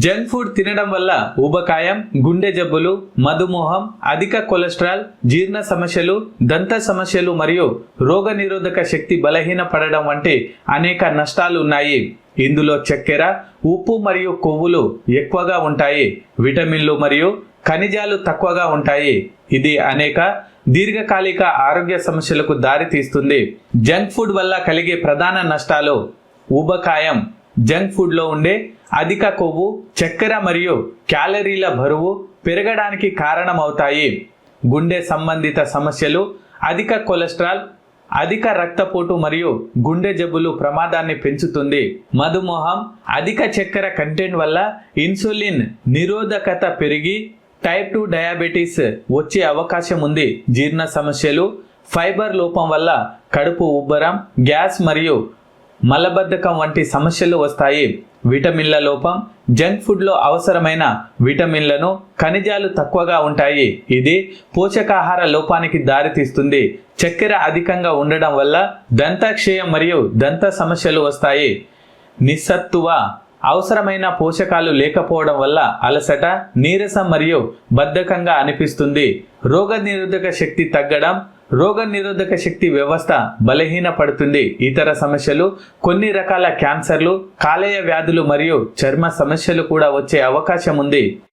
Junk food తినడం వల్ల ఊబకాయం, గుండె జబ్బులు, మధుమేహం, అధిక కొలెస్ట్రాల్, జీర్ణ సమస్యలు, దంత సమస్యలు మరియు రోగనిరోధక శక్తి బలహీనపడడం వంటి అనేక నష్టాలు ఉన్నాయి. ఇందులో చక్కెర, ఉప్పు మరియు కొవ్వులు ఎక్కువగా ఉంటాయి. విటమిన్లు మరియు ఖనిజాలు తక్కువగా ఉంటాయి. ఇది అనేక దీర్ఘకాలిక ఆరోగ్య సమస్యలకు దారితీస్తుంది. జంక్ ఫుడ్ వల్ల కలిగే ప్రధాన నష్టాలు: ఊబకాయం. జంక్ ఫుడ్లో ఉండే అధిక కొవ్వు, చక్కెర మరియు క్యాలరీల బరువు పెరగడానికి కారణమవుతాయి. గుండె సంబంధిత సమస్యలు, అధిక కొలెస్ట్రాల్, అధిక రక్తపోటు మరియు గుండె జబ్బులు ప్రమాదాన్ని పెంచుతుంది. మధుమేహం. అధిక చక్కెర కంటెంట్ వల్ల ఇన్సులిన్ నిరోధకత పెరిగి టైప్ 2 డయాబెటీస్ వచ్చే అవకాశం ఉంది. జీర్ణ సమస్యలు. ఫైబర్ లోపం వల్ల కడుపు ఉబ్బరం, గ్యాస్ మరియు మలబద్ధకం వంటి సమస్యలు వస్తాయి. విటమిన్ల లోపం. జంక్ ఫుడ్లో అవసరమైన విటమిన్లను, ఖనిజాలు తక్కువగా ఉంటాయి. ఇది పోషకాహార లోపానికి దారితీస్తుంది. చక్కెర అధికంగా ఉండడం వల్ల దంతక్షయం మరియు దంత సమస్యలు వస్తాయి. నిస్సత్తువ. అవసరమైన పోషకాలు లేకపోవడం వల్ల అలసట, నీరసం మరియు బద్ధకంగా అనిపిస్తుంది. రోగనిరోధక శక్తి తగ్గడం. రోగనిరోధక శక్తి వ్యవస్థ బలహీనపడుతుంది. ఇతర సమస్యలు, కొన్ని రకాల క్యాన్సర్లు, కాలేయ వ్యాధులు మరియు చర్మ సమస్యలు కూడా వచ్చే అవకాశం ఉంది.